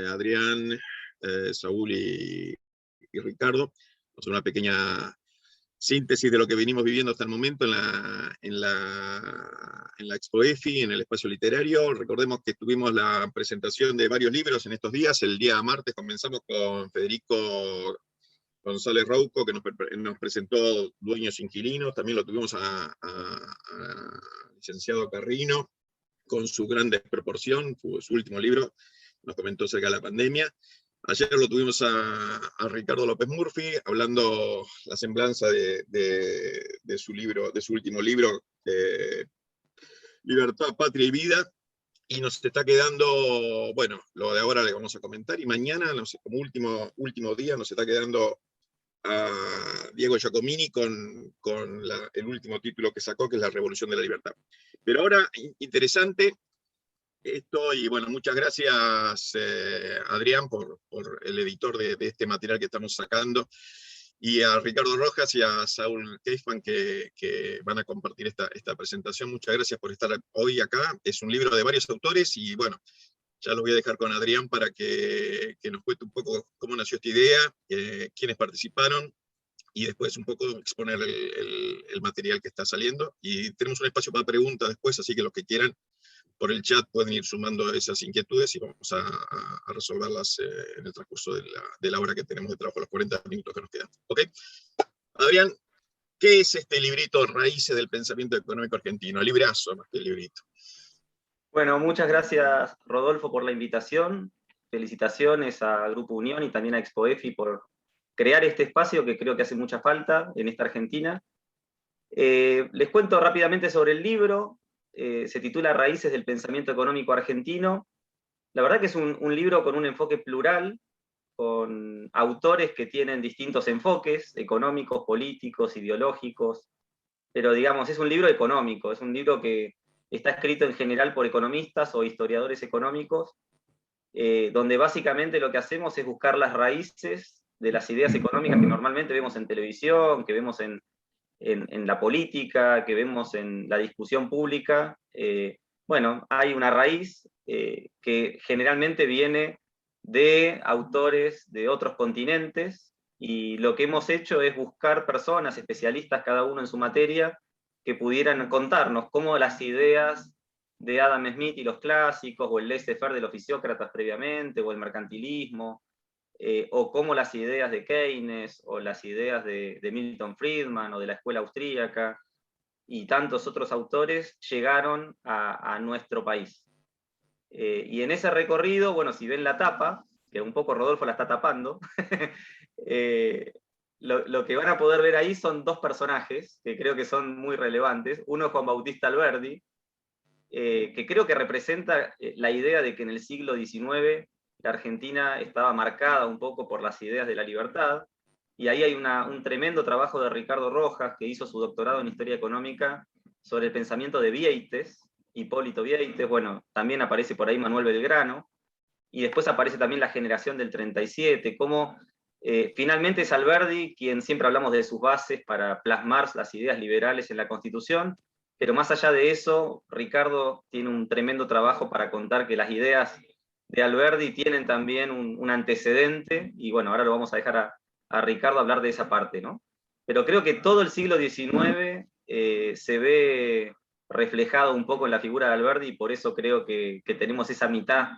Adrián, Saúl y Ricardo. Vamos a hacer una pequeña síntesis de lo que venimos viviendo hasta el momento en la Expo EFI, en el espacio literario. Recordemos que tuvimos la presentación de varios libros en estos días. El día martes comenzamos con Federico González Rouco, que nos presentó Dueños Inquilinos. También lo tuvimos a licenciado Carrino, con su gran desproporción, su último libro, nos comentó acerca de la pandemia. Ayer lo tuvimos a Ricardo López Murphy, hablando la semblanza de su libro, de su último libro, Libertad, Patria y Vida, y nos está quedando, bueno, lo de ahora le vamos a comentar, y mañana, no sé, como último día, nos está quedando a Diego Giacomini con el último título que sacó, que es La Revolución de la Libertad. Pero ahora, interesante esto, y bueno, muchas gracias Adrián por el editor de este material que estamos sacando, y a Ricardo Rojas y a Saúl Kaufman que van a compartir esta presentación. Muchas gracias por estar hoy acá. Es un libro de varios autores, y bueno, ya lo voy a dejar con Adrián para que nos cuente un poco cómo nació esta idea, quiénes participaron, y después un poco exponer el material que está saliendo. Y tenemos un espacio para preguntas después, así que los que quieran por el chat pueden ir sumando esas inquietudes, y vamos a resolverlas en el transcurso de la hora que tenemos de trabajo, los 40 minutos que nos quedan. ¿Ok? Adrián, ¿qué es este librito Raíces del Pensamiento Económico Argentino? Librazo más que el librito. Bueno, muchas gracias, Rodolfo, por la invitación. Felicitaciones a Grupo Unión y también a Expo EFI por crear este espacio que creo que hace mucha falta en esta Argentina. Les cuento rápidamente sobre el libro. Se titula Raíces del Pensamiento Económico Argentino. La verdad que es un libro con un enfoque plural, con autores que tienen distintos enfoques, económicos, políticos, ideológicos, pero digamos, es un libro económico, es un libro que está escrito en general por economistas o historiadores económicos, donde básicamente lo que hacemos es buscar las raíces de las ideas económicas que normalmente vemos en televisión, que vemos en la política, que vemos en la discusión pública. Bueno, hay una raíz que generalmente viene de autores de otros continentes, y lo que hemos hecho es buscar personas, especialistas cada uno en su materia, que pudieran contarnos cómo las ideas de Adam Smith y los clásicos, o el laissez-faire de los fisiócratas previamente, o el mercantilismo, o cómo las ideas de Keynes, o las ideas de Milton Friedman, o de la escuela austríaca, y tantos otros autores llegaron a nuestro país. Y en ese recorrido, bueno, si ven la tapa, que un poco Rodolfo la está tapando, lo que van a poder ver ahí son dos personajes que creo que son muy relevantes. Uno es Juan Bautista Alberdi, que creo que representa la idea de que en el siglo XIX la Argentina estaba marcada un poco por las ideas de la libertad, y ahí hay un tremendo trabajo de Ricardo Rojas, que hizo su doctorado en Historia Económica sobre el pensamiento de Vieites, Hipólito Vieites. Bueno, también aparece por ahí Manuel Belgrano, y después aparece también la generación del 37, como finalmente es Alberdi quien siempre hablamos de sus bases para plasmar las ideas liberales en la Constitución, pero más allá de eso, Ricardo tiene un tremendo trabajo para contar que las ideas de Alberdi tienen también un antecedente, y bueno, ahora lo vamos a dejar a Ricardo hablar de esa parte, ¿no? Pero creo que todo el siglo XIX se ve reflejado un poco en la figura de Alberdi, y por eso creo que tenemos esa mitad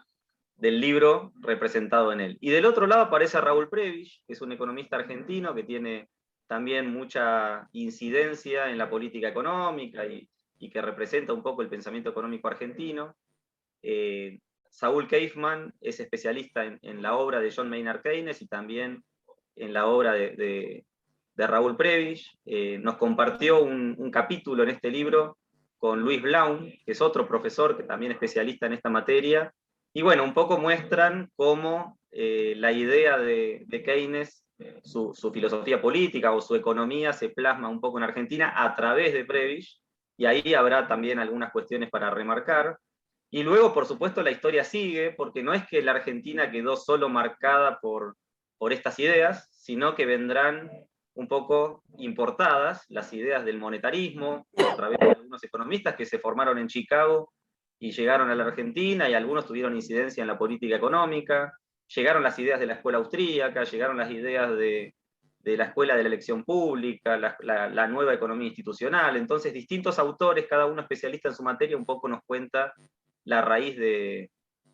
del libro representado en él. Y del otro lado aparece Raúl Prebisch, que es un economista argentino que tiene también mucha incidencia en la política económica y que representa un poco el pensamiento económico argentino. Saúl Kaufman es especialista en la obra de John Maynard Keynes y también en la obra de Raúl Prebisch. Nos compartió un capítulo en este libro con Luis Blaum, que es otro profesor que también es especialista en esta materia, y bueno, un poco muestran cómo la idea de Keynes, su filosofía política o su economía se plasma un poco en Argentina a través de Prebisch, y ahí habrá también algunas cuestiones para remarcar. Y luego, por supuesto, la historia sigue, porque no es que la Argentina quedó solo marcada por estas ideas, sino que vendrán un poco importadas las ideas del monetarismo a través de algunos economistas que se formaron en Chicago y llegaron a la Argentina, y algunos tuvieron incidencia en la política económica. llegaron las ideas de la escuela austríaca, llegaron las ideas de la escuela de la elección pública, la nueva economía institucional. Entonces, distintos autores, cada uno especialista en su materia, un poco nos cuenta la raíz de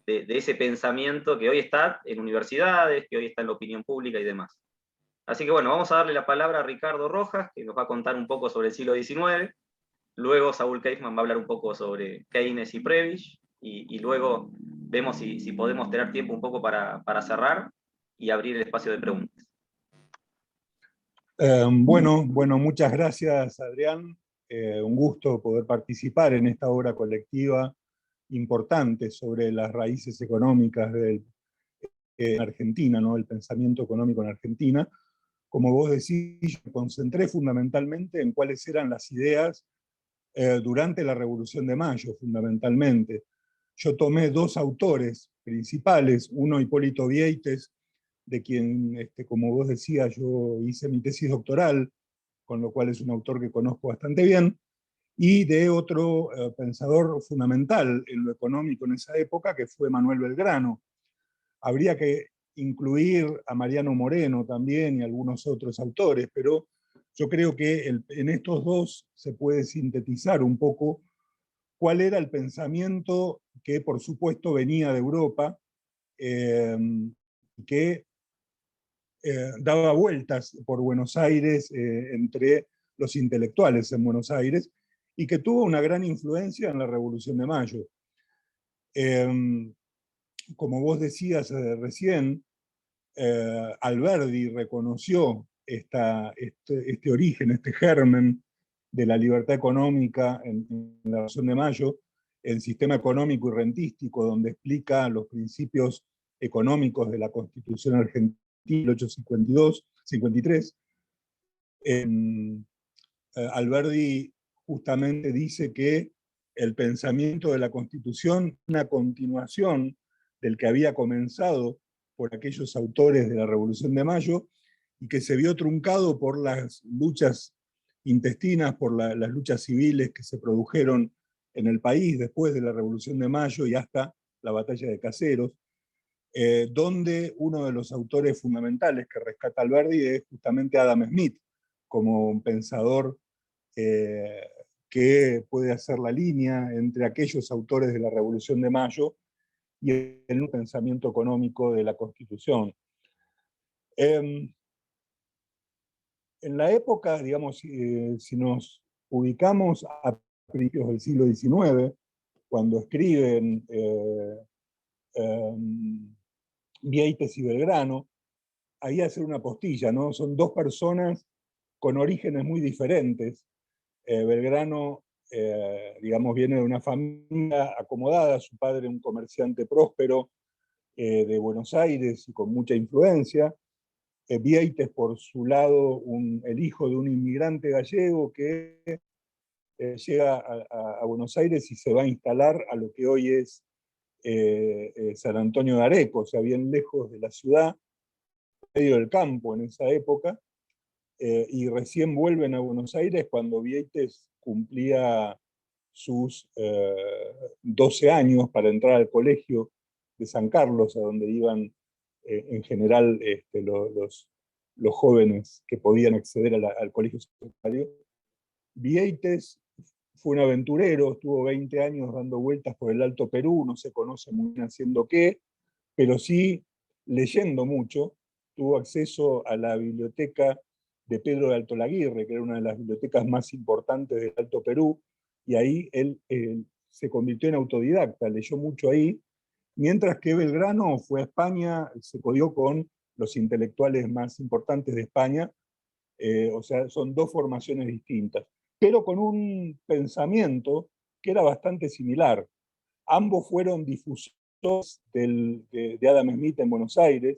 ese pensamiento que hoy está en universidades, que hoy está en la opinión pública y demás. Así que bueno, vamos a darle la palabra a Ricardo Rojas, que nos va a contar un poco sobre el siglo XIX. Luego Saúl Kaufman va a hablar un poco sobre Keynes y Prebisch, y luego vemos si podemos tener tiempo un poco para cerrar y abrir el espacio de preguntas. Bueno, muchas gracias, Adrián. Un gusto poder participar en esta obra colectiva importante sobre las raíces económicas en Argentina, ¿no? El pensamiento económico en Argentina. Como vos decís, me concentré fundamentalmente en cuáles eran las ideas durante la Revolución de Mayo, fundamentalmente. Yo tomé dos autores principales, uno Hipólito Vieites, de quien, como vos decías, yo hice mi tesis doctoral, con lo cual es un autor que conozco bastante bien, y de otro pensador fundamental en lo económico en esa época, que fue Manuel Belgrano. Habría que incluir a Mariano Moreno también y algunos otros autores, pero yo creo que en estos dos se puede sintetizar un poco cuál era el pensamiento que, por supuesto, venía de Europa, que daba vueltas por Buenos Aires entre los intelectuales en Buenos Aires, y que tuvo una gran influencia en la Revolución de Mayo. Como vos decías recién, Alberdi reconoció este origen, este germen de la libertad económica en la Revolución de Mayo, el sistema económico y rentístico, donde explica los principios económicos de la Constitución Argentina de 1853. Alberdi justamente dice que el pensamiento de la Constitución es una continuación del que había comenzado por aquellos autores de la Revolución de Mayo y que se vio truncado por las luchas intestinas, por las luchas civiles que se produjeron en el país después de la Revolución de Mayo y hasta la batalla de Caseros, donde uno de los autores fundamentales que rescata Alberdi es justamente Adam Smith, como un pensador que puede hacer la línea entre aquellos autores de la Revolución de Mayo y el pensamiento económico de la Constitución. En la época, digamos, si nos ubicamos a principios del siglo XIX, cuando escriben Vieites y Belgrano, ahí hacer una postilla, ¿no? Son dos personas con orígenes muy diferentes. Belgrano, digamos, viene de una familia acomodada, su padre un comerciante próspero de Buenos Aires y con mucha influencia. Vieites, por su lado, el hijo de un inmigrante gallego que llega a Buenos Aires y se va a instalar a lo que hoy es San Antonio de Areco, o sea, bien lejos de la ciudad, en medio del campo en esa época, y recién vuelven a Buenos Aires cuando Vieites cumplía sus 12 años para entrar al colegio de San Carlos, a donde iban en general los jóvenes que podían acceder al colegio secundario. Vieites fue un aventurero, estuvo 20 años dando vueltas por el Alto Perú, no se conoce muy bien haciendo qué, pero sí leyendo mucho. Tuvo acceso a la biblioteca de Pedro de Alto Laguirre, que era una de las bibliotecas más importantes del Alto Perú, y ahí él se convirtió en autodidacta, leyó mucho ahí, mientras que Belgrano fue a España, se codió con los intelectuales más importantes de España, o sea, son dos formaciones distintas, pero con un pensamiento que era bastante similar. Ambos fueron difusores de Adam Smith en Buenos Aires.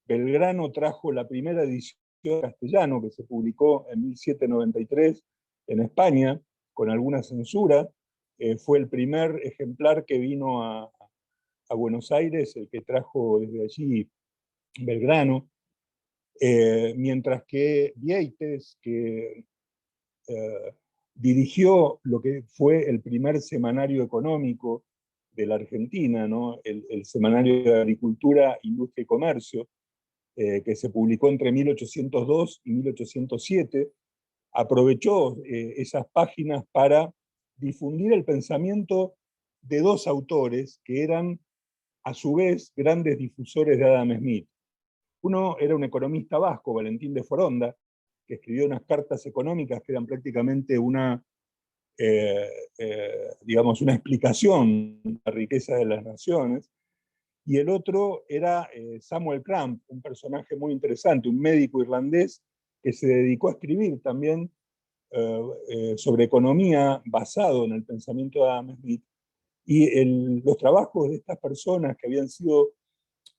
Belgrano trajo la primera edición en castellano que se publicó en 1793 en España, con alguna censura. Fue el primer ejemplar que vino a Buenos Aires, el que trajo desde allí Belgrano. Mientras que Vieites, que dirigió lo que fue el primer semanario económico de la Argentina, ¿no? El Semanario de Agricultura, Industria y Comercio, que se publicó entre 1802 y 1807, aprovechó esas páginas para difundir el pensamiento de dos autores que eran, a su vez, grandes difusores de Adam Smith. Uno era un economista vasco, Valentín de Foronda, que escribió unas cartas económicas que eran prácticamente digamos, una explicación de la riqueza de las naciones, y el otro era Samuel Cramp, un personaje muy interesante, un médico irlandés que se dedicó a escribir también sobre economía basado en el pensamiento de Adam Smith. Y los trabajos de estas personas que habían sido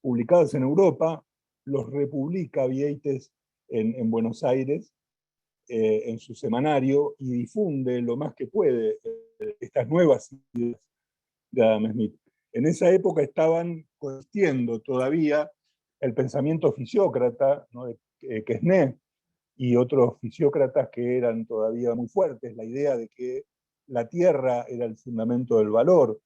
publicados en Europa los republica Vieites en Buenos Aires, en su semanario, y difunde lo más que puede estas nuevas ideas de Adam Smith. En esa época estaban coexistiendo todavía el pensamiento fisiócrata, ¿no?, de Quesnay y otros fisiócratas que eran todavía muy fuertes, la idea de que la tierra era el fundamento del valor.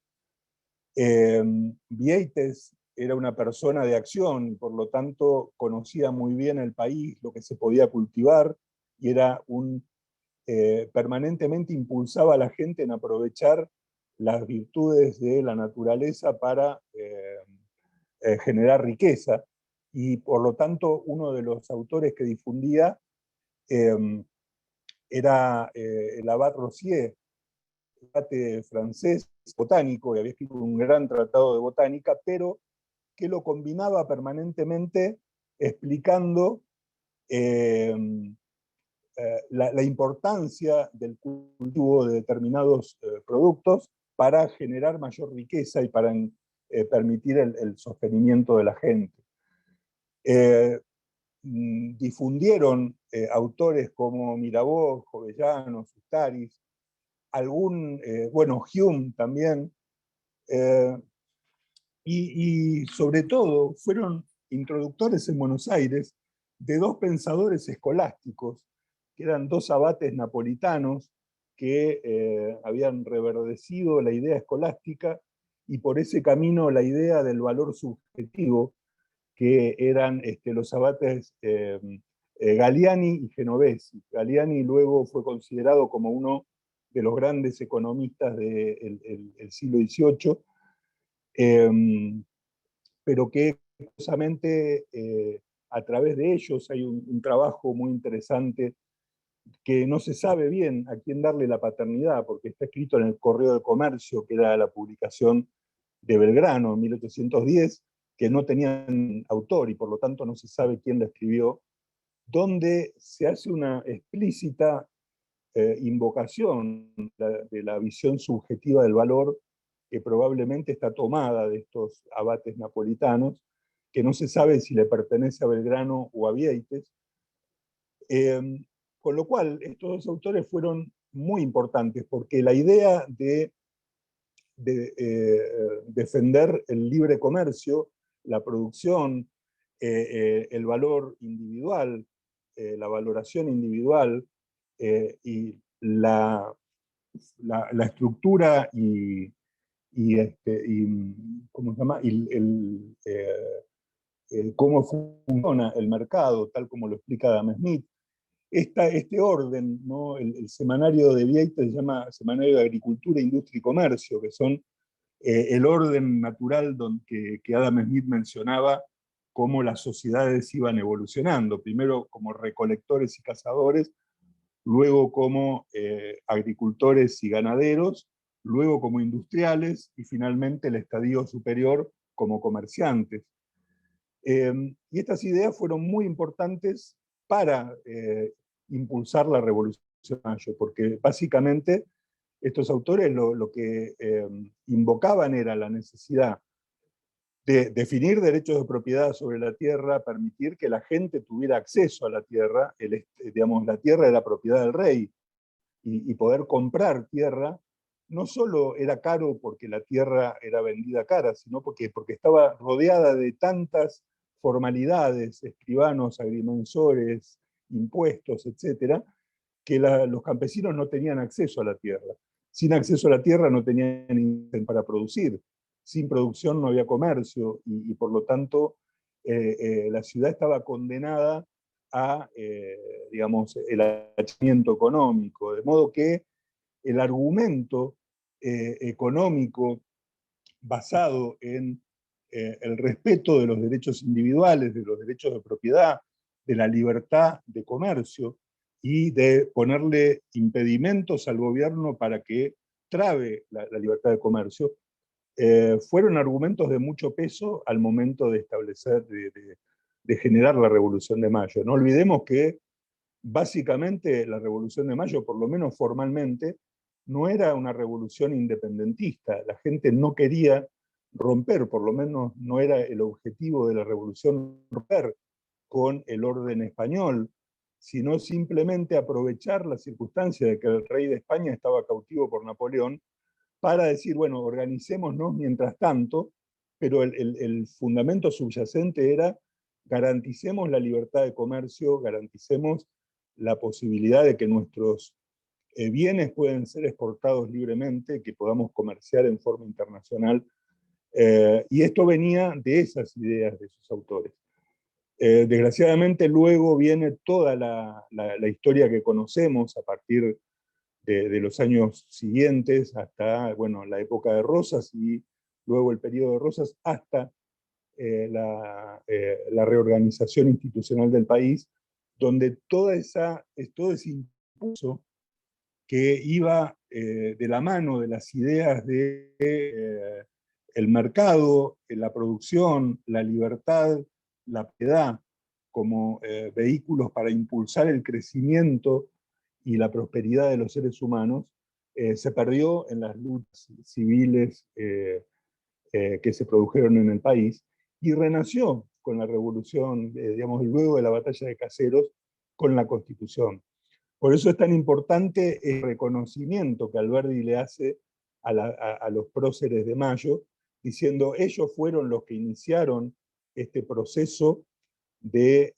Vieites era una persona de acción y por lo tanto conocía muy bien el país, lo que se podía cultivar, y era permanentemente impulsaba a la gente en aprovechar las virtudes de la naturaleza para generar riqueza, y por lo tanto uno de los autores que difundía era el abad Rossier, abate francés, botánico, y había escrito un gran tratado de botánica, pero que lo combinaba permanentemente explicando la importancia del cultivo de determinados productos para generar mayor riqueza y para permitir el sostenimiento de la gente. Difundieron autores como Mirabeau, Jovellanos, Ustaris, bueno, Hume también, y sobre todo fueron introductores en Buenos Aires de dos pensadores escolásticos, que eran dos abates napolitanos que habían reverdecido la idea escolástica y por ese camino la idea del valor subjetivo, que eran los abates Galiani y Genovesi. Galiani luego fue considerado como uno de los grandes economistas del siglo XVIII, pero que curiosamente a través de ellos hay un trabajo muy interesante que no se sabe bien a quién darle la paternidad, porque está escrito en el Correo de Comercio, que era la publicación de Belgrano en 1810, que no tenían autor y por lo tanto no se sabe quién la escribió, donde se hace una explícita invocación de la visión subjetiva del valor, que probablemente está tomada de estos abates napolitanos, que no se sabe si le pertenece a Belgrano o a Vieites. Con lo cual, estos dos autores fueron muy importantes, porque la idea de defender el libre comercio, la producción, el valor individual, la valoración individual, y la estructura ¿cómo se llama? Cómo funciona el mercado, tal como lo explica Adam Smith. Este orden, ¿no? El semanario de Vieites se llama Semanario de Agricultura, Industria y Comercio, que son el orden natural que Adam Smith mencionaba, cómo las sociedades iban evolucionando, primero como recolectores y cazadores, luego como agricultores y ganaderos, luego como industriales y finalmente el estadio superior como comerciantes. Y estas ideas fueron muy importantes para impulsar la Revolución de Mayo, porque básicamente estos autores lo que invocaban era la necesidad de definir derechos de propiedad sobre la tierra, permitir que la gente tuviera acceso a la tierra, digamos, la tierra era propiedad del rey, y poder comprar tierra no solo era caro porque la tierra era vendida cara, sino porque estaba rodeada de tantas formalidades, escribanos, agrimensores, impuestos, etcétera, que los campesinos no tenían acceso a la tierra. Sin acceso a la tierra no tenían para producir. sin producción no había comercio, y por lo tanto la ciudad estaba condenada a, digamos, el achicamiento económico, de modo que el argumento económico basado en el respeto de los derechos individuales, de los derechos de propiedad, de la libertad de comercio y de ponerle impedimentos al gobierno para que trabe la libertad de comercio, fueron argumentos de mucho peso al momento de establecer, de generar la Revolución de Mayo. No olvidemos que básicamente la Revolución de Mayo, por lo menos formalmente, no era una revolución independentista. La gente no quería romper, por lo menos no era el objetivo de la revolución romper con el orden español, sino simplemente aprovechar la circunstancia de que el rey de España estaba cautivo por Napoleón para decir, bueno, organicémonos mientras tanto, pero el fundamento subyacente era garanticemos la libertad de comercio, garanticemos la posibilidad de que nuestros bienes pueden ser exportados libremente, que podamos comerciar en forma internacional. Y esto venía de esas ideas de esos autores. Desgraciadamente luego viene toda la historia que conocemos a partir de los años siguientes hasta, bueno, la época de Rosas y luego el periodo de Rosas hasta la reorganización institucional del país, donde todo ese impulso que iba de la mano de las ideas de el mercado, la producción, la libertad, la piedad, como vehículos para impulsar el crecimiento y la prosperidad de los seres humanos, se perdió en las luchas civiles que se produjeron en el país, y renació con la revolución, digamos, luego de la batalla de Caseros, con la Constitución. Por eso es tan importante el reconocimiento que Alberdi le hace a los próceres de Mayo, diciendo ellos fueron los que iniciaron este proceso de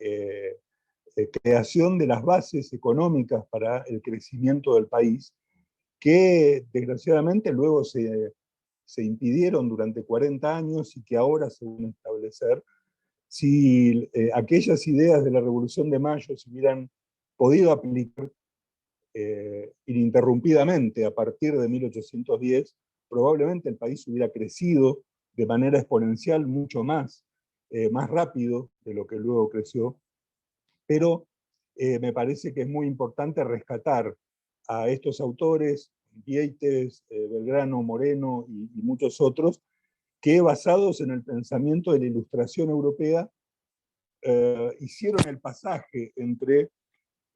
creación de las bases económicas para el crecimiento del país, que desgraciadamente luego se impidieron durante 40 años y que ahora se van a establecer. Si aquellas ideas de la Revolución de Mayo se hubieran podido aplicar ininterrumpidamente a partir de 1810, probablemente el país hubiera crecido de manera exponencial mucho más rápido de lo que luego creció, pero me parece que es muy importante rescatar a estos autores, Vieites, Belgrano, Moreno y muchos otros, que basados en el pensamiento de la Ilustración europea, hicieron el pasaje entre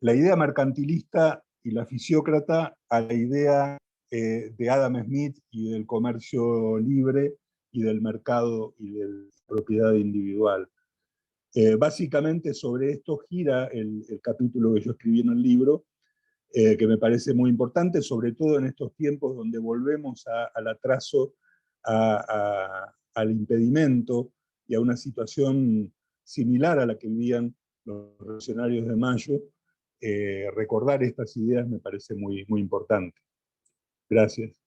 la idea mercantilista y la fisiócrata a la idea de Adam Smith y del comercio libre y del mercado y de la propiedad individual. Básicamente sobre esto gira el capítulo que yo escribí en el libro, que me parece muy importante, sobre todo en estos tiempos donde volvemos al atraso, al impedimento y a una situación similar a la que vivían los revolucionarios de Mayo. Recordar estas ideas me parece muy, muy importante. Gracias.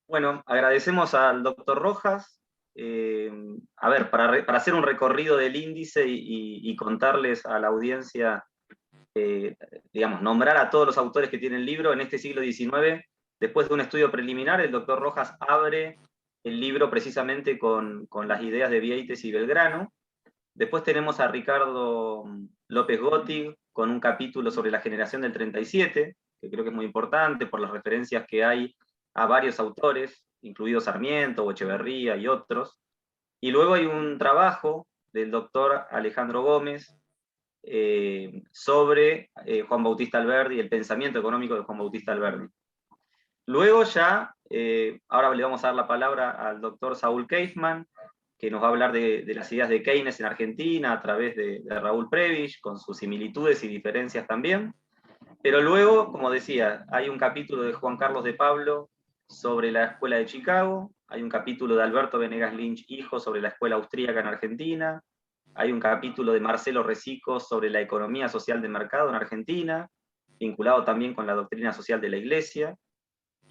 Bueno, agradecemos al doctor Rojas. A ver, para hacer un recorrido del índice y contarles a la audiencia, digamos, nombrar a todos los autores que tienen el libro, en este siglo XIX, después de un estudio preliminar, el doctor Rojas abre el libro precisamente con las ideas de Vieites y Belgrano. Después tenemos a Ricardo López Gottig con un capítulo sobre la generación del 37, que creo que es muy importante por las referencias que hay a varios autores, incluidos Sarmiento o Echeverría y otros. Y luego hay un trabajo del doctor Alejandro Gómez sobre Juan Bautista Alberdi, el pensamiento económico de Juan Bautista Alberdi. Luego ya, ahora le vamos a dar la palabra al doctor Saúl Kaufman, que nos va a hablar de las ideas de Keynes en Argentina a través de Raúl Prebisch, con sus similitudes y diferencias también. Pero luego, como decía, hay un capítulo de Juan Carlos de Pablo sobre la Escuela de Chicago, hay un capítulo de Alberto Venegas Lynch, hijo, sobre la Escuela Austríaca en Argentina, hay un capítulo de Marcelo Recico sobre la economía social de mercado en Argentina, vinculado también con la doctrina social de la Iglesia,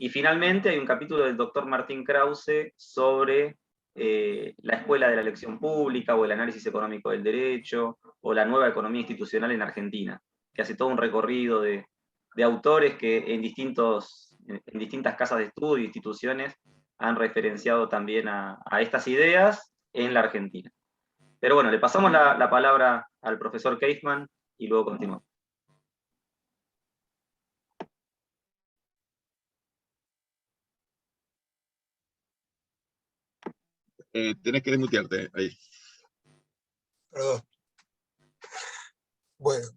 Y finalmente hay un capítulo del doctor Martín Krause sobre la escuela de la elección pública o el análisis económico del derecho o la nueva economía institucional en Argentina, que hace todo un recorrido de autores que en distintas casas de estudio, instituciones, han referenciado también a estas ideas en la Argentina. Pero bueno, le pasamos la palabra al profesor Keisman y luego continuamos. Tenés que desmutearte ahí. Perdón. Bueno,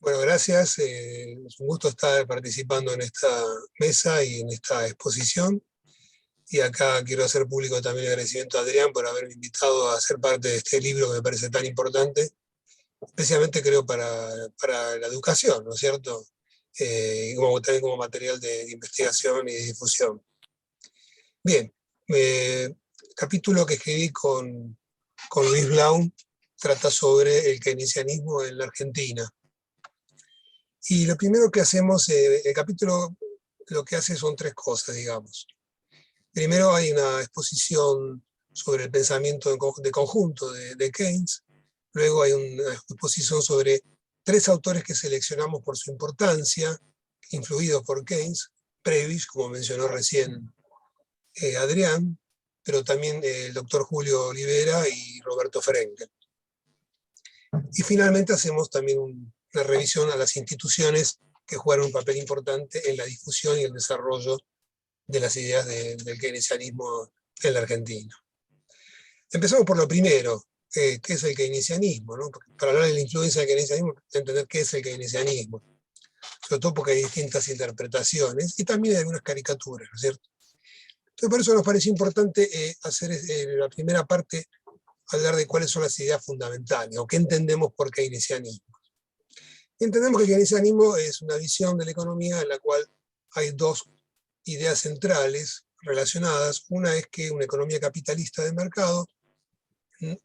gracias. Es un gusto estar participando en esta mesa y en esta exposición. Y acá quiero hacer público también el agradecimiento a Adrián por haberme invitado a ser parte de este libro que me parece tan importante, especialmente creo para la educación, ¿no es cierto? Y también como material de investigación y de difusión. Bien, el capítulo que escribí con Luis Blau trata sobre el keynesianismo en la Argentina. Y lo primero que hacemos, el capítulo lo que hace son tres cosas, digamos. Primero hay una exposición sobre el pensamiento de conjunto de Keynes. Luego hay una exposición sobre tres autores que seleccionamos por su importancia, influidos por Keynes: Prebisch, como mencionó recién Adrián, pero también el doctor Julio Olivera y Roberto Frenkel. Y finalmente hacemos también una revisión a las instituciones que jugaron un papel importante en la difusión y el desarrollo de las ideas del keynesianismo en la Argentina. Empezamos por lo primero, ¿qué es el keynesianismo? ¿No? Para hablar de la influencia del keynesianismo, entender qué es el keynesianismo, sobre todo porque hay distintas interpretaciones y también hay algunas caricaturas, ¿no es cierto? Entonces por eso nos parece importante hacer la primera parte, hablar de cuáles son las ideas fundamentales, o qué entendemos por keynesianismo. Entendemos que el keynesianismo es una visión de la economía en la cual hay dos ideas centrales relacionadas. Una es que una economía capitalista de mercado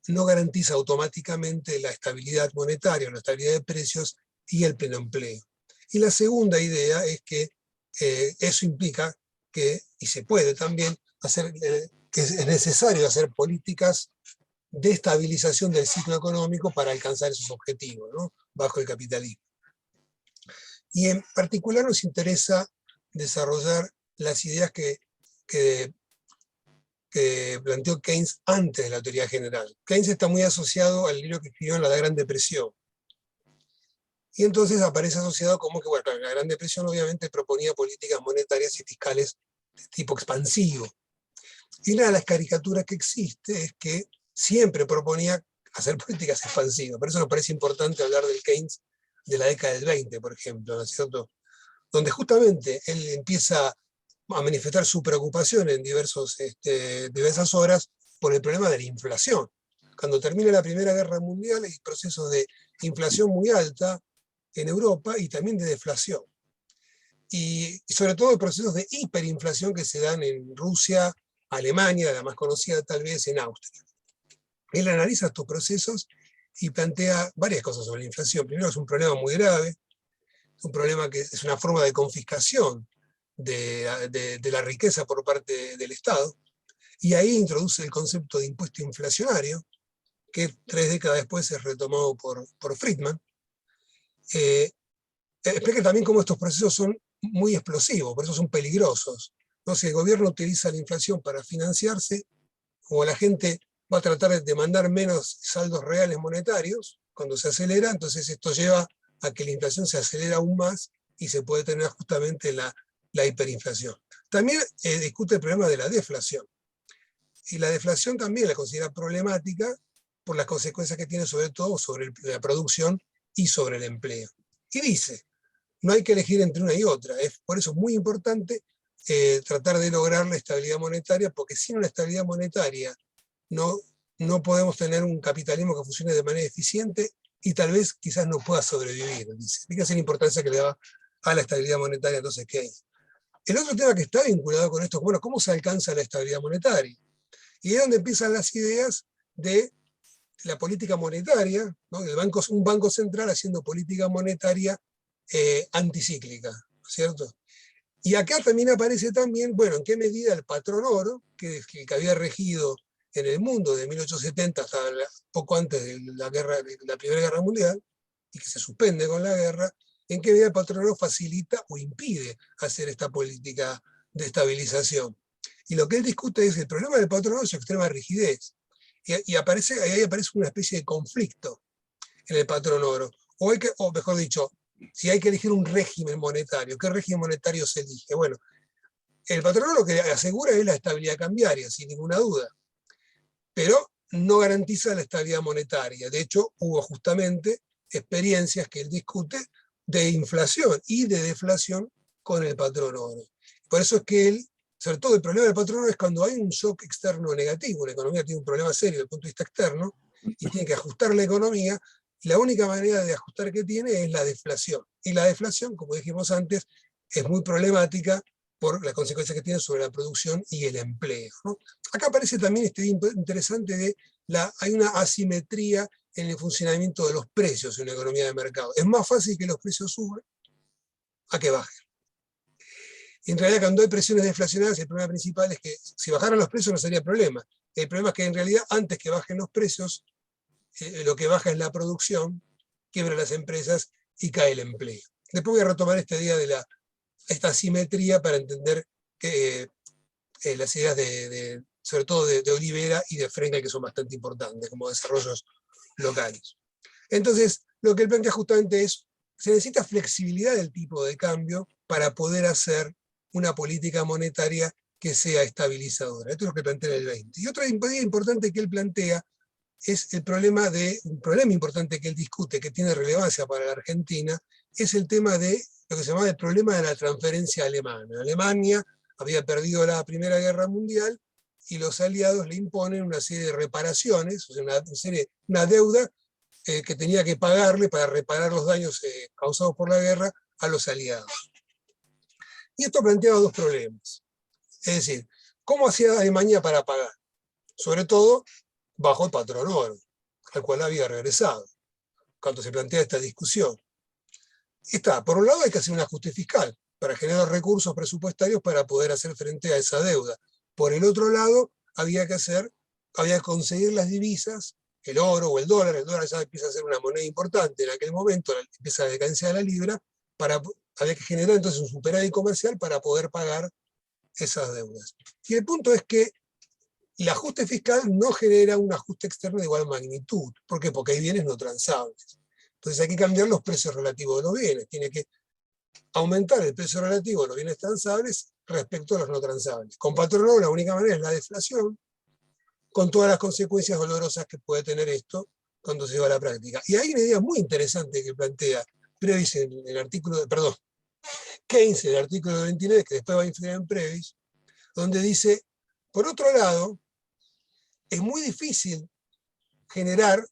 no garantiza automáticamente la estabilidad monetaria, la estabilidad de precios y el pleno empleo. Y la segunda idea es que eso implica que, y se puede también, que es necesario hacer políticas de estabilización del ciclo económico para alcanzar esos objetivos, ¿no? Bajo el capitalismo. Y en particular nos interesa desarrollar las ideas que planteó Keynes antes de la teoría general. Keynes está muy asociado al libro que escribió en la Gran Depresión. Y entonces aparece asociado como que, bueno, la Gran Depresión obviamente proponía políticas monetarias y fiscales de tipo expansivo. Y una de las caricaturas que existe es que siempre proponía hacer políticas expansivas. Por eso nos parece importante hablar del Keynes de la década del 20, por ejemplo, ¿no es cierto? Donde justamente él empieza a manifestar su preocupación en diversas horas por el problema de la inflación. Cuando termina la Primera Guerra Mundial hay procesos de inflación muy alta en Europa y también de deflación. Y sobre todo procesos de hiperinflación que se dan en Rusia, Alemania, la más conocida tal vez en Austria. Él analiza estos procesos y plantea varias cosas sobre la inflación. Primero, es un problema muy grave, un problema que es una forma de confiscación de la riqueza por parte del Estado, y ahí introduce el concepto de impuesto inflacionario, que 3 décadas después es retomado por Friedman. Explica también cómo estos procesos son muy explosivos, por eso son peligrosos. ¿No? Si el gobierno utiliza la inflación para financiarse, o la gente va a tratar de demandar menos saldos reales monetarios, cuando se acelera, entonces esto lleva a que la inflación se acelera aún más y se puede tener justamente la hiperinflación. También discute el problema de la deflación. Y la deflación también la considera problemática por las consecuencias que tiene sobre todo sobre la producción y sobre el empleo. Y dice, no hay que elegir entre una y otra. Es por eso muy importante tratar de lograr la estabilidad monetaria, porque sin una estabilidad monetaria no podemos tener un capitalismo que funcione de manera eficiente y tal vez quizás no pueda sobrevivir. Fíjense la importancia que le da a la estabilidad monetaria entonces Keynes. El otro tema que está vinculado con esto es, bueno, ¿cómo se alcanza la estabilidad monetaria? Y es donde empiezan las ideas de la política monetaria, ¿no? Un banco central haciendo política monetaria anticíclica, ¿no es cierto? Y acá también aparece también, bueno, en qué medida el patrón oro, que había regido en el mundo de 1870 hasta poco antes de la Primera Guerra Mundial, y que se suspende con la guerra, en qué medida el patrón oro facilita o impide hacer esta política de estabilización. Y lo que él discute es el problema del patrón oro es su extrema rigidez. Y ahí aparece una especie de conflicto en el patrón oro. O mejor dicho, si hay que elegir un régimen monetario, ¿qué régimen monetario se elige? Bueno, el patrón oro lo que asegura es la estabilidad cambiaria, sin ninguna duda, pero no garantiza la estabilidad monetaria. De hecho, hubo justamente experiencias que él discute de inflación y de deflación con el patrón oro. Por eso es que él, sobre todo el problema del patrón oro es cuando hay un shock externo negativo, la economía tiene un problema serio desde el punto de vista externo y tiene que ajustar la economía, y la única manera de ajustar que tiene es la deflación. Y la deflación, como dijimos antes, es muy problemática por las consecuencias que tiene sobre la producción y el empleo, ¿no? Acá aparece también este interesante de hay una asimetría en el funcionamiento de los precios en una economía de mercado. Es más fácil que los precios suban a que bajen. Y en realidad, cuando hay presiones deflacionarias, el problema principal es que si bajaran los precios no sería problema. El problema es que en realidad, antes que bajen los precios, lo que baja es la producción, quiebra las empresas y cae el empleo. Después voy a retomar esta idea de esta asimetría para entender que, las ideas sobre todo de Olivera y de Frenkel, que son bastante importantes como desarrollos locales. Entonces, lo que él plantea justamente es, se necesita flexibilidad del tipo de cambio para poder hacer una política monetaria que sea estabilizadora. Esto es lo que plantea en el 20. Y otra idea importante que él plantea es un problema importante que él discute, que tiene relevancia para la Argentina, es el tema de lo que se llama el problema de la transferencia alemana. Alemania había perdido la Primera Guerra Mundial y los aliados le imponen una serie de reparaciones, o sea, una deuda que tenía que pagarle para reparar los daños causados por la guerra a los aliados. Y esto planteaba dos problemas. Es decir, ¿cómo hacía Alemania para pagar? Sobre todo bajo el patrón oro, al cual había regresado, cuando se plantea esta discusión. Por un lado hay que hacer un ajuste fiscal para generar recursos presupuestarios para poder hacer frente a esa deuda. Por el otro lado, había que conseguir las divisas, el oro o el dólar ya empieza a ser una moneda importante en aquel momento, empieza la decadencia de la libra, había que generar entonces un superávit comercial para poder pagar esas deudas. Y el punto es que el ajuste fiscal no genera un ajuste externo de igual magnitud. ¿Por qué? Porque hay bienes no transables. Entonces hay que cambiar los precios relativos de los bienes. Tiene que aumentar el precio relativo de los bienes transables respecto a los no transables. Con patrón oro la única manera es la deflación, con todas las consecuencias dolorosas que puede tener esto cuando se lleva a la práctica. Y hay una idea muy interesante que plantea Previs en el artículo, Keynes en el artículo 29, que después va a influir en Previs, donde dice, por otro lado, es muy difícil generar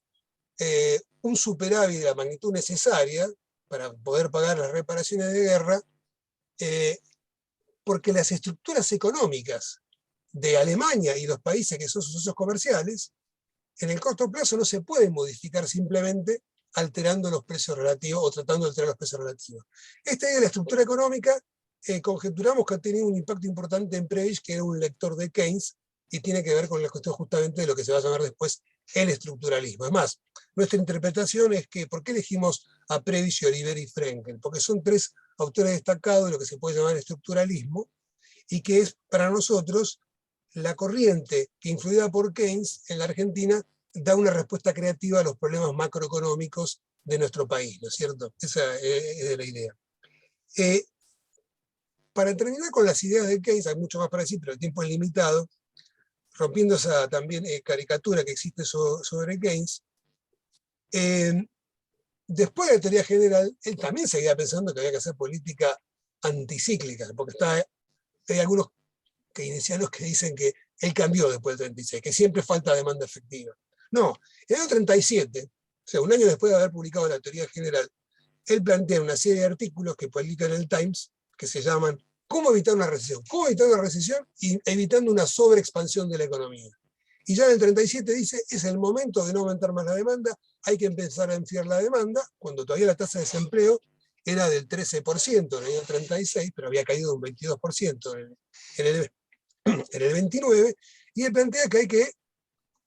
un superávit de la magnitud necesaria para poder pagar las reparaciones de guerra, porque las estructuras económicas de Alemania y los países que son sus socios comerciales, en el corto plazo no se pueden modificar simplemente alterando los precios relativos o tratando de alterar los precios relativos. Esta idea de la estructura económica conjeturamos que ha tenido un impacto importante en Previs, que era un lector de Keynes, y tiene que ver con la cuestión justamente de lo que se va a llamar después el estructuralismo. Además, nuestra interpretación es que, ¿por qué elegimos a Previs y Olivera y Frenkel? Porque son tres autores destacados de lo que se puede llamar estructuralismo, y que es para nosotros la corriente que, influida por Keynes en la Argentina, da una respuesta creativa a los problemas macroeconómicos de nuestro país, ¿no es cierto? Esa es la idea. Para terminar con las ideas de Keynes, hay mucho más para decir, pero el tiempo es limitado, rompiendo esa también caricatura que existe sobre Keynes, después de la teoría general, él también seguía pensando que había que hacer política anticíclica, porque hay algunos keynesianos que dicen que él cambió después del 36, que siempre falta demanda efectiva. No, en el 37, o sea, un año después de haber publicado la teoría general, él plantea una serie de artículos que publica en el Times, que se llaman ¿Cómo evitar una recesión? ¿Cómo evitar una recesión? Y evitando una sobreexpansión de la economía. Y ya en el 37 dice, es el momento de no aumentar más la demanda, hay que empezar a enfriar la demanda, cuando todavía la tasa de desempleo era del 13% en el año 36, pero había caído un 22% en el 29, y él plantea que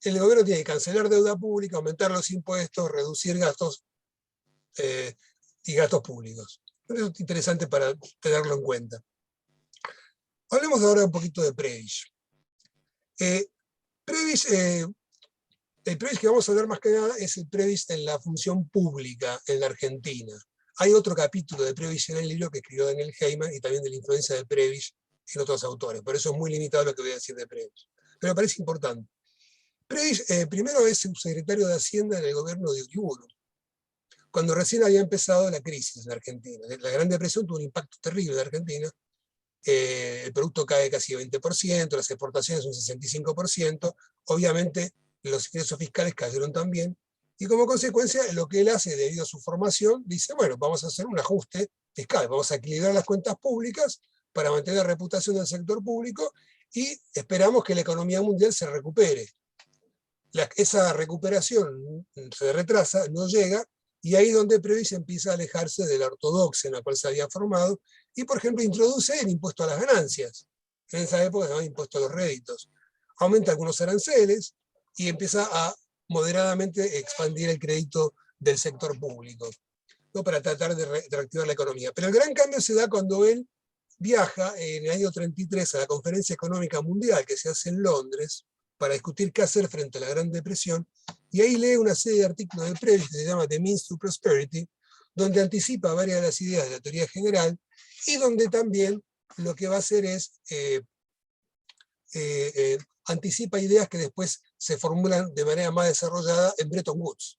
el gobierno tiene que cancelar deuda pública, aumentar los impuestos, reducir gastos y gastos públicos. Eso es interesante para tenerlo en cuenta. Hablemos ahora un poquito de Prebisch. El Prebisch que vamos a hablar más que nada es el Prebisch en la función pública en la Argentina. Hay otro capítulo de Prebisch en el libro que escribió Daniel Heyman y también de la influencia de Prebisch en otros autores. Por eso es muy limitado lo que voy a decir de Prebisch. Pero me parece importante. Prebisch primero es subsecretario de Hacienda en el gobierno de Uriburu, cuando recién había empezado la crisis en Argentina. La Gran Depresión tuvo un impacto terrible en Argentina. El producto cae casi 20%, las exportaciones un 65%, obviamente los ingresos fiscales cayeron también, y como consecuencia lo que él hace debido a su formación, dice, bueno, vamos a hacer un ajuste fiscal, vamos a equilibrar las cuentas públicas para mantener la reputación del sector público y esperamos que la economía mundial se recupere. Esa recuperación se retrasa, no llega, y ahí es donde Prebisch empieza a alejarse de la ortodoxia en la cual se había formado, y por ejemplo introduce el impuesto a las ganancias, en esa época se llamaba impuesto a los réditos, aumenta algunos aranceles y empieza a moderadamente expandir el crédito del sector público, ¿no? Para tratar de reactivar la economía. Pero el gran cambio se da cuando él viaja en el año 33 a la Conferencia Económica Mundial que se hace en Londres para discutir qué hacer frente a la Gran Depresión, y ahí lee una serie de artículos de Prebisch que se llama The Means to Prosperity, donde anticipa varias de las ideas de la teoría general, y donde también lo que va a hacer es anticipa ideas que después se formulan de manera más desarrollada en Bretton Woods.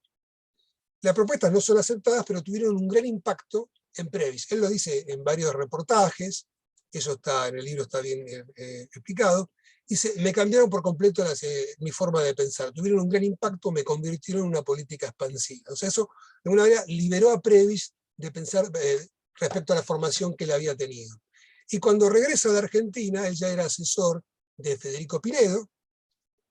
Las propuestas no son aceptadas, pero tuvieron un gran impacto en Prebisch. Él lo dice en varios reportajes, eso está en el libro, está bien explicado. Dice, me cambiaron por completo mi forma de pensar, tuvieron un gran impacto, me convirtieron en una política expansiva. O sea, eso de alguna manera liberó a Prebisch de pensar respecto a la formación que él había tenido. Y cuando regresa de Argentina, él ya era asesor de Federico Pinedo,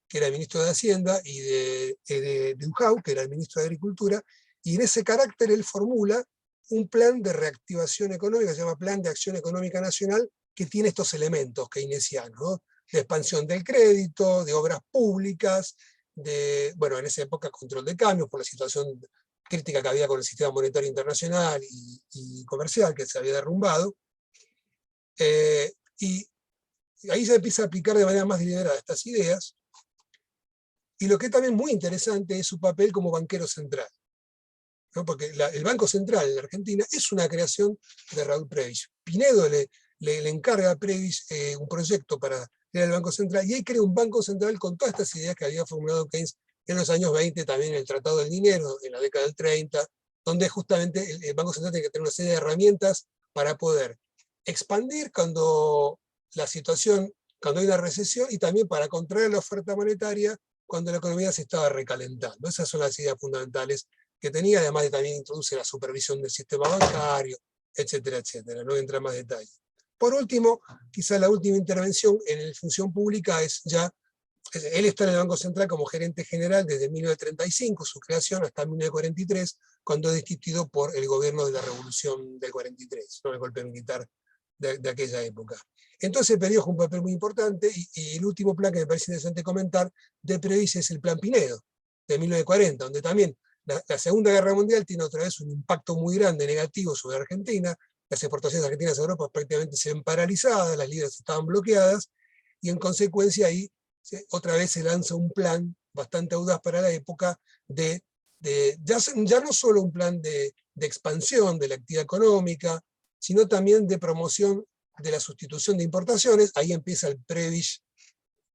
que era ministro de Hacienda, y de Duhau, que era el ministro de Agricultura, y en ese carácter él formula un plan de reactivación económica, se llama Plan de Acción Económica Nacional, que tiene estos elementos keynesianos, ¿no? De expansión del crédito, de obras públicas, bueno, en esa época control de cambios por la situación crítica que había con el sistema monetario internacional y comercial, que se había derrumbado. Y ahí se empieza a aplicar de manera más deliberada estas ideas. Y lo que es también muy interesante es su papel como banquero central, ¿no? Porque el Banco Central en la Argentina es una creación de Raúl Prebisch. Pinedo le encarga a Prebisch un proyecto para crear el Banco Central, y él crea un Banco Central con todas estas ideas que había formulado Keynes en los años 20, también en el Tratado del Dinero, en la década del 30, donde justamente el Banco Central tiene que tener una serie de herramientas para poder expandir cuando hay una recesión, y también para contraer la oferta monetaria cuando la economía se estaba recalentando. Esas son las ideas fundamentales que tenía, además de también introduce la supervisión del sistema bancario, etcétera, etcétera. No entra en más detalle. Por último, quizá la última intervención en la función pública él está en el Banco Central como gerente general desde 1935, su creación, hasta 1943, cuando es destituido por el gobierno de la Revolución del 43, ¿no? El golpe militar de aquella época. Entonces el periodo juega un papel muy importante, y el último plan que me parece interesante comentar de Prebisch es el Plan Pinedo, de 1940, donde también la Segunda Guerra Mundial tiene otra vez un impacto muy grande, negativo sobre Argentina. Las exportaciones argentinas a Europa prácticamente se ven paralizadas, las libras estaban bloqueadas, y en consecuencia ahí otra vez se lanza un plan bastante audaz para la época ya no solo un plan de expansión de la actividad económica, sino también de promoción de la sustitución de importaciones. Ahí empieza el Prebisch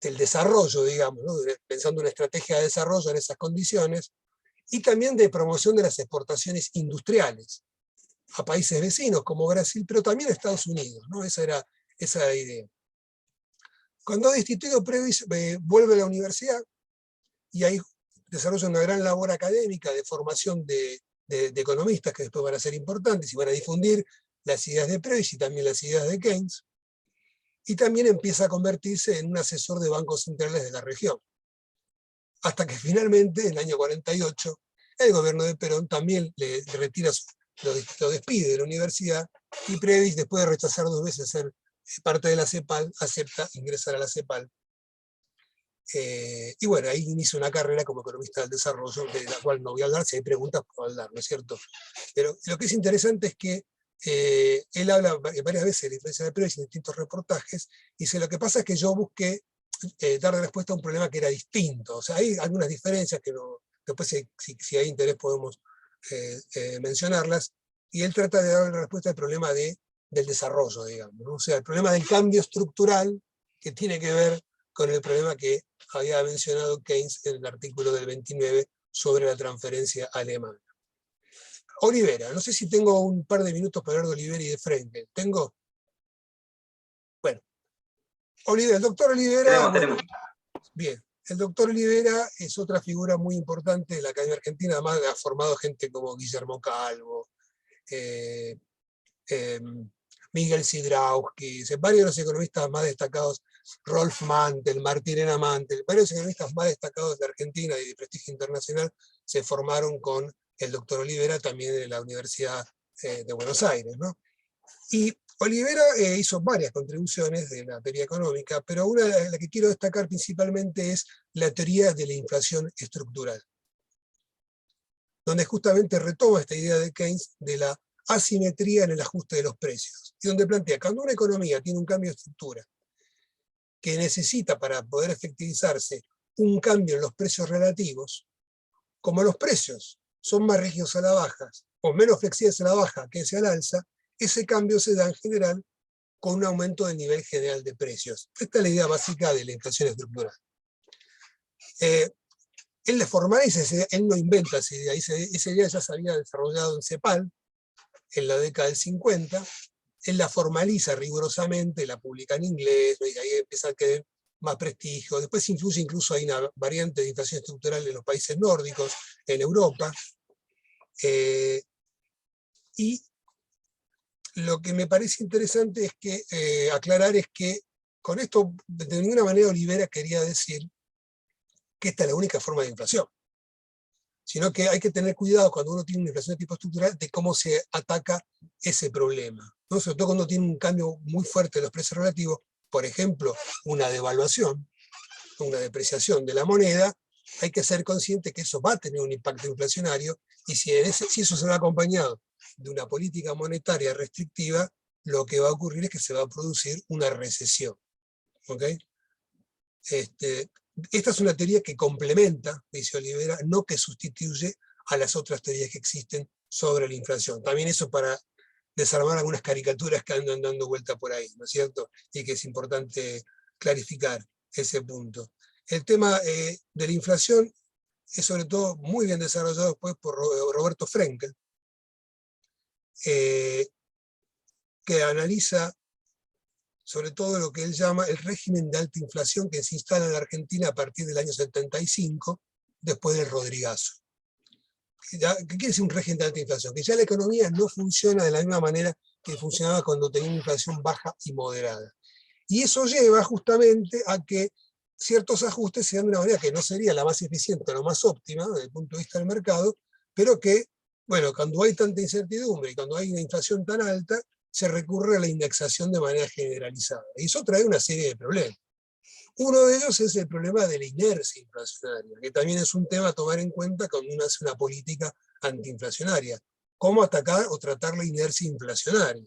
del desarrollo, digamos, ¿no? Pensando en una estrategia de desarrollo en esas condiciones, y también de promoción de las exportaciones industriales a países vecinos como Brasil, pero también a Estados Unidos, ¿no? Esa era la idea. Cuando ha destituido Prebisch, vuelve a la universidad, y ahí desarrolla una gran labor académica de formación de economistas que después van a ser importantes y van a difundir las ideas de Prebisch y también las ideas de Keynes, y también empieza a convertirse en un asesor de bancos centrales de la región. Hasta que finalmente, en el año 48, el gobierno de Perón también le retira lo despide de la universidad, y Previs, después de rechazar 2 veces ser parte de la CEPAL, acepta ingresar a la CEPAL. Y bueno, ahí inicia una carrera como economista del desarrollo, de la cual no voy a hablar, si hay preguntas puedo hablar, ¿no es cierto? Pero lo que es interesante es que él habla varias veces de la influencia de Previs en distintos reportajes, y dice, lo que pasa es que yo busqué dar respuesta a un problema que era distinto. O sea, hay algunas diferencias que no, después si hay interés podemos mencionarlas, y él trata de dar respuesta al problema del desarrollo, digamos, ¿no? O sea, el problema del cambio estructural que tiene que ver con el problema que había mencionado Keynes en el artículo del 29 sobre la transferencia alemana. Olivera, no sé si tengo un par de minutos para hablar de Olivera y de Frenkel. ¿Tengo? Bueno. Olivera, el doctor Olivera... Tenemos. Bien, el doctor Olivera es otra figura muy importante de la Academia Argentina, además ha formado gente como Guillermo Calvo, Miguel Sidrowski, varios de los economistas más destacados, Rolf Mantel, Martín Ena Mantel, varios economistas más destacados de Argentina y de prestigio internacional se formaron con el doctor Olivera, también de la Universidad de Buenos Aires, ¿no? Y Olivera hizo varias contribuciones de la teoría económica, pero una de las que quiero destacar principalmente es la teoría de la inflación estructural, donde justamente retoma esta idea de Keynes de la asimetría en el ajuste de los precios, y donde plantea, cuando una economía tiene un cambio de estructura que necesita para poder efectivizarse un cambio en los precios relativos, como los precios son más rígidos a la baja o menos flexibles a la baja que hacia el alza, ese cambio se da en general con un aumento del nivel general de precios. Esta es la idea básica de la inflación estructural. Él le formaliza esa idea, él no inventa esa idea, esa idea ya se había desarrollado en CEPAL en la década del 50, él la formaliza rigurosamente, la publica en inglés, y ahí empieza a tener más prestigio. Después influye incluso, hay una variante de inflación estructural en los países nórdicos, en Europa. Y lo que me parece interesante es que aclarar es que con esto de ninguna manera Olivera quería decir que esta es la única forma de inflación, sino que hay que tener cuidado cuando uno tiene una inflación de tipo estructural de cómo se ataca ese problema, ¿no? Sobre todo cuando tiene un cambio muy fuerte de los precios relativos, por ejemplo, una devaluación, una depreciación de la moneda, hay que ser consciente que eso va a tener un impacto inflacionario, y si eso se va acompañado de una política monetaria restrictiva, lo que va a ocurrir es que se va a producir una recesión. ¿Ok? Esta es una teoría que complementa, dice Olivera, no que sustituye a las otras teorías que existen sobre la inflación. También eso para desarmar algunas caricaturas que andan dando vuelta por ahí, ¿no es cierto? Y que es importante clarificar ese punto. El tema de la inflación es sobre todo muy bien desarrollado después por Roberto Frenkel, que analiza sobre todo lo que él llama el régimen de alta inflación que se instala en la Argentina a partir del año 75, después del Rodrigazo. ¿Qué quiere decir un régimen de alta inflación? Que ya la economía no funciona de la misma manera que funcionaba cuando tenía una inflación baja y moderada. Y eso lleva justamente a que ciertos ajustes se dan de una manera que no sería la más eficiente o la más óptima desde el punto de vista del mercado, pero que, bueno, cuando hay tanta incertidumbre y cuando hay una inflación tan alta, se recurre a la indexación de manera generalizada. Y eso trae una serie de problemas. Uno de ellos es el problema de la inercia inflacionaria, que también es un tema a tomar en cuenta cuando uno hace una política antiinflacionaria. ¿Cómo atacar o tratar la inercia inflacionaria?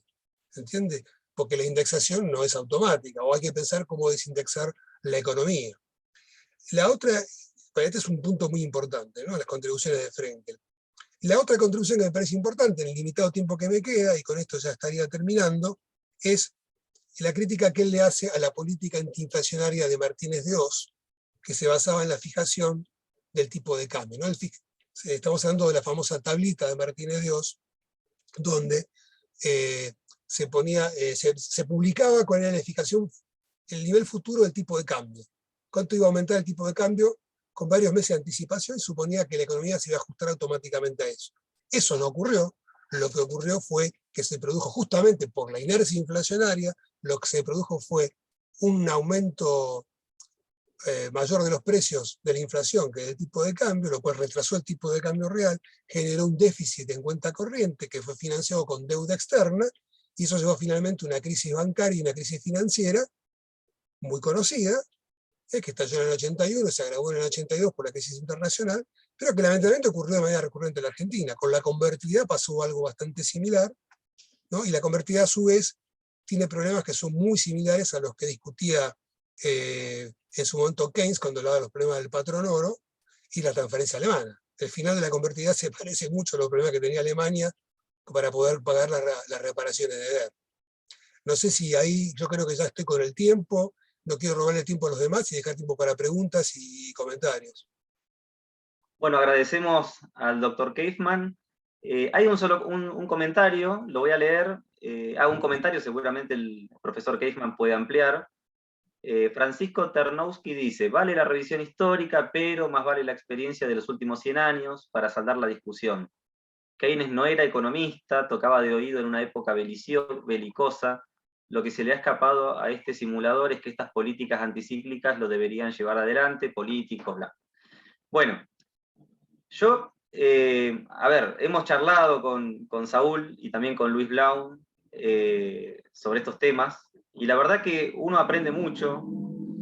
¿Entiende? Porque la indexación no es automática, o hay que pensar cómo desindexar la economía. La otra, este es un punto muy importante, ¿no? Las contribuciones de Frenkel. La otra contribución que me parece importante en el limitado tiempo que me queda, y con esto ya estaría terminando, es la crítica que él le hace a la política antiinflacionaria de Martínez de Oz, que se basaba en la fijación del tipo de cambio, ¿no? Estamos hablando de la famosa tablita de Martínez de Oz, donde se publicaba cuál era la fijación, el nivel futuro del tipo de cambio. Cuánto iba a aumentar el tipo de cambio con varios meses de anticipación, y suponía que la economía se iba a ajustar automáticamente a eso. Eso no ocurrió. Lo que ocurrió fue que se produjo justamente por la inercia inflacionaria, lo que se produjo fue un aumento mayor de los precios de la inflación que del tipo de cambio, lo cual retrasó el tipo de cambio real, generó un déficit en cuenta corriente que fue financiado con deuda externa, y eso llevó finalmente a una crisis bancaria y una crisis financiera muy conocida, que estalló en el 81, se agravó en el 82 por la crisis internacional, pero que lamentablemente ocurrió de manera recurrente en la Argentina. Con la convertibilidad pasó algo bastante similar, ¿no? Y la convertibilidad a su vez tiene problemas que son muy similares a los que discutía en su momento Keynes cuando hablaba de los problemas del patrón oro y la transferencia alemana. El final de la convertibilidad se parece mucho a los problemas que tenía Alemania para poder pagar las reparaciones de guerra. No sé si ahí, yo creo que ya estoy con el tiempo, no quiero robarle tiempo a los demás y dejar tiempo para preguntas y comentarios. Bueno, agradecemos al doctor Kaufmann. Hay un comentario, lo voy a leer. Hago un comentario, seguramente el profesor Kaufmann puede ampliar. Francisco Ternowski dice, vale la revisión histórica, pero más vale la experiencia de los últimos 100 años para saldar la discusión. Keynes no era economista, tocaba de oído en una época belicosa. Lo que se le ha escapado a este simulador es que estas políticas anticíclicas lo deberían llevar adelante, políticos, bla. Bueno, yo, a ver, hemos charlado con Saúl y también con Luis Blau sobre estos temas, y la verdad que uno aprende mucho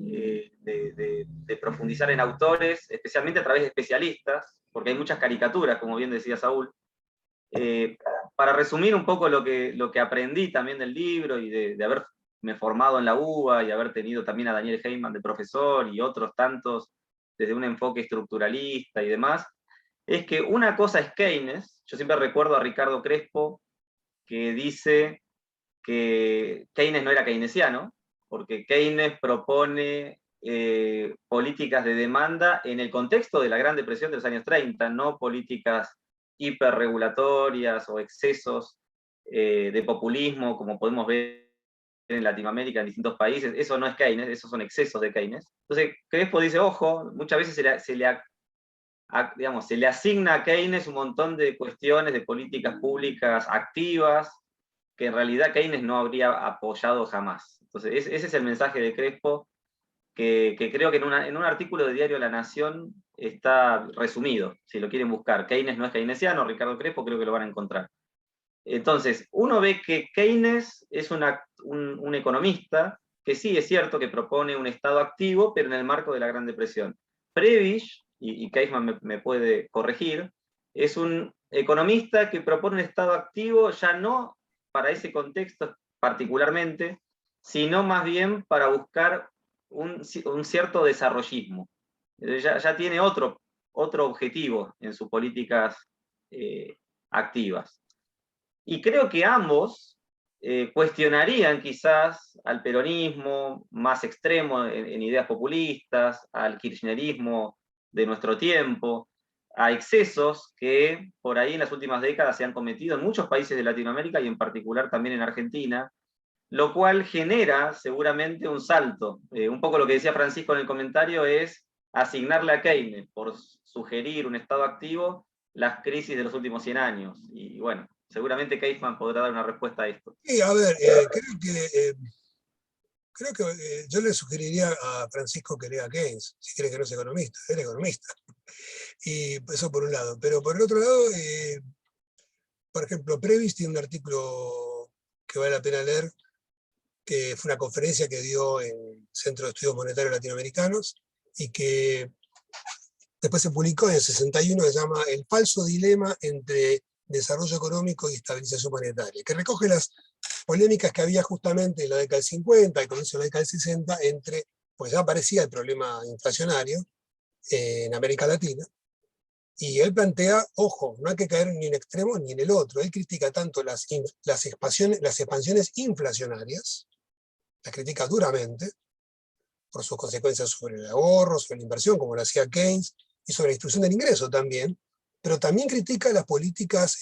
de profundizar en autores, especialmente a través de especialistas, porque hay muchas caricaturas, como bien decía Saúl. Para resumir un poco lo que aprendí también del libro y de haberme formado en la UBA y haber tenido también a Daniel Heyman de profesor y otros tantos desde un enfoque estructuralista y demás, es que una cosa es Keynes. Yo siempre recuerdo a Ricardo Crespo que dice que Keynes no era keynesiano, porque Keynes propone políticas de demanda en el contexto de la Gran Depresión de los años 30, no políticas hiperregulatorias o excesos de populismo, como podemos ver en Latinoamérica, en distintos países. Eso no es Keynes, esos son excesos de Keynes. Entonces, Crespo dice, ojo, muchas veces se le asigna a Keynes un montón de cuestiones de políticas públicas activas, que en realidad Keynes no habría apoyado jamás. Entonces, ese es el mensaje de Crespo, que creo que en un artículo de Diario La Nación está resumido, si lo quieren buscar. Keynes no es keynesiano, Ricardo Crespo, creo que lo van a encontrar. Entonces, uno ve que Keynes es un economista que sí es cierto que propone un Estado activo, pero en el marco de la Gran Depresión. Prebisch, y Kaufmann me puede corregir, es un economista que propone un Estado activo ya no para ese contexto particularmente, sino más bien para buscar un cierto desarrollismo. Ya tiene otro objetivo en sus políticas activas. Y creo que ambos cuestionarían quizás al peronismo más extremo en ideas populistas, al kirchnerismo de nuestro tiempo, a excesos que por ahí en las últimas décadas se han cometido en muchos países de Latinoamérica y en particular también en Argentina, lo cual genera seguramente un salto. Un poco lo que decía Francisco en el comentario es asignarle a Keynes, por sugerir un Estado activo, las crisis de los últimos 100 años. Y bueno, seguramente Kaufmann podrá dar una respuesta a esto. Sí, a ver, creo que yo le sugeriría a Francisco que lea Keynes, si cree que no es economista, él es economista. Y eso por un lado. Pero por el otro lado, por ejemplo, Prebisch tiene un artículo que vale la pena leer, que fue una conferencia que dio en el Centro de Estudios Monetarios Latinoamericanos, y que después se publicó en el 61, que se llama El falso dilema entre desarrollo económico y estabilización monetaria, que recoge las polémicas que había justamente en la década del 50 y comienzo de la década del 60 entre, pues ya aparecía el problema inflacionario en América Latina, y él plantea, ojo, no hay que caer ni en extremo ni en el otro. Él critica tanto las expansiones inflacionarias, las critica duramente, por sus consecuencias sobre el ahorro, sobre la inversión, como lo hacía Keynes, y sobre la distribución del ingreso también, pero también critica las políticas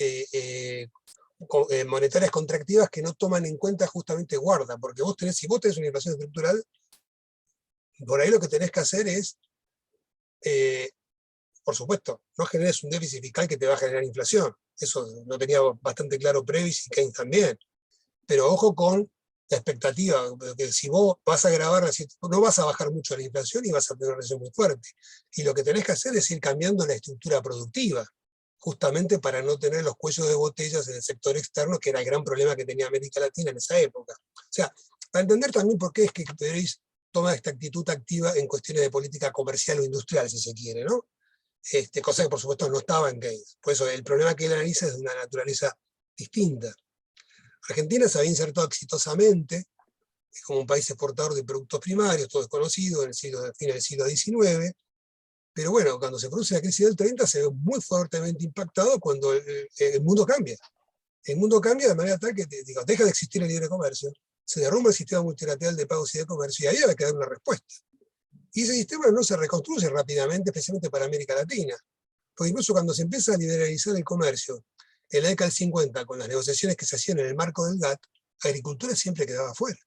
monetarias contractivas que no toman en cuenta justamente guarda, porque si vos tenés una inflación estructural, por ahí lo que tenés que hacer es, por supuesto, no generes un déficit fiscal que te va a generar inflación. Eso lo tenía bastante claro Prebisch y Keynes también. Pero ojo con la expectativa, que si vos vas a grabar, no vas a bajar mucho la inflación y vas a tener una recesión muy fuerte. Y lo que tenés que hacer es ir cambiando la estructura productiva, justamente para no tener los cuellos de botellas en el sector externo, que era el gran problema que tenía América Latina en esa época. O sea, para entender también por qué es que Perez toma esta actitud activa en cuestiones de política comercial o industrial, si se quiere, ¿no? Cosa que por supuesto no estaba en Keynes. Por eso el problema que él analiza es de una naturaleza distinta. Argentina se había insertado exitosamente como un país exportador de productos primarios, todo es conocido, en el fin del siglo XIX, pero bueno, cuando se produce la crisis del 30 se ve muy fuertemente impactado cuando el mundo cambia. El mundo cambia de manera tal que deja de existir el libre comercio, se derrumba el sistema multilateral de pagos y de comercio, y ahí hay que dar una respuesta. Y ese sistema no se reconstruye rápidamente, especialmente para América Latina, porque incluso cuando se empieza a liberalizar el comercio, en la década del 50, con las negociaciones que se hacían en el marco del GATT, la agricultura siempre quedaba fuera.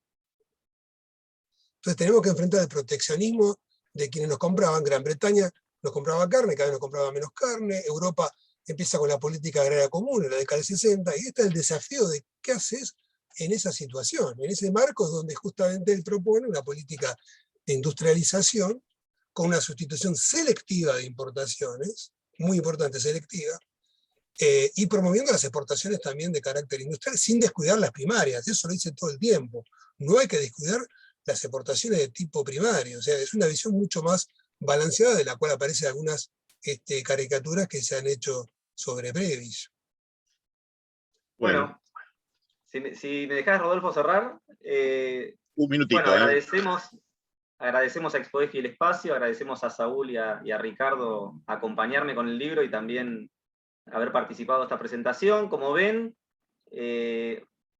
Entonces tenemos que enfrentar el proteccionismo de quienes nos compraban. Gran Bretaña nos compraba carne, cada vez nos compraba menos carne. Europa empieza con la política agraria común en la década del 60, y este es el desafío de qué haces en esa situación. En ese marco es donde justamente él propone una política de industrialización con una sustitución selectiva de importaciones, muy importante, selectiva, y promoviendo las exportaciones también de carácter industrial sin descuidar las primarias. Eso lo dice todo el tiempo. No hay que descuidar las exportaciones de tipo primario. O sea, es una visión mucho más balanceada, de la cual aparecen algunas caricaturas que se han hecho sobre Previs. Bueno, si me dejás, Rodolfo, cerrar. Un minutito. Bueno, agradecemos a Expodefi el espacio, agradecemos a Saúl y a Ricardo acompañarme con el libro y también haber participado en esta presentación. Como ven,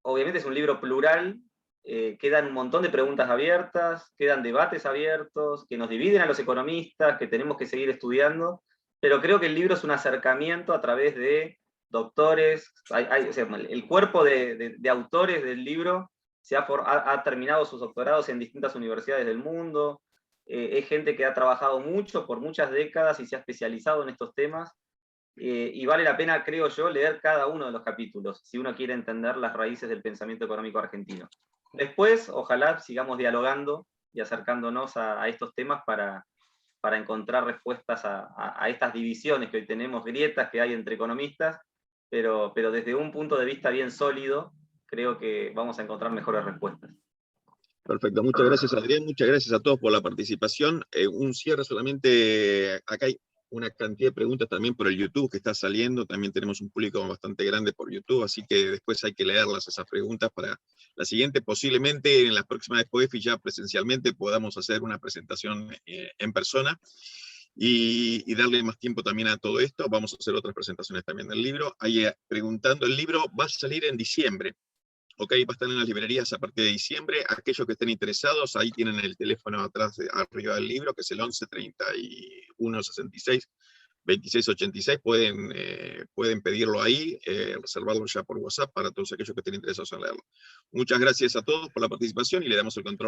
obviamente es un libro plural, quedan un montón de preguntas abiertas, quedan debates abiertos, que nos dividen a los economistas, que tenemos que seguir estudiando, pero creo que el libro es un acercamiento a través de doctores, o sea, el cuerpo de autores del libro ha terminado sus doctorados en distintas universidades del mundo, es gente que ha trabajado mucho por muchas décadas y se ha especializado en estos temas, y vale la pena, creo yo, leer cada uno de los capítulos, si uno quiere entender las raíces del pensamiento económico argentino. Después, ojalá sigamos dialogando y acercándonos a estos temas para encontrar respuestas a estas divisiones que hoy tenemos, grietas que hay entre economistas, pero desde un punto de vista bien sólido, creo que vamos a encontrar mejores respuestas. Perfecto, muchas gracias, Adrián, muchas gracias a todos por la participación. Un cierre solamente, acá hay una cantidad de preguntas también por el YouTube que está saliendo, también tenemos un público bastante grande por YouTube, así que después hay que leerlas esas preguntas para la siguiente. Posiblemente en la próxima Expodefi ya presencialmente podamos hacer una presentación en persona y darle más tiempo también a todo esto. Vamos a hacer otras presentaciones también del libro. Ahí preguntando, el libro va a salir en diciembre. Ok, va a estar en las librerías a partir de diciembre. Aquellos que estén interesados, ahí tienen el teléfono atrás, arriba del libro, que es el 11 31 66 26 86. Pueden pedirlo ahí, reservarlo ya por WhatsApp para todos aquellos que estén interesados en leerlo. Muchas gracias a todos por la participación y le damos el control.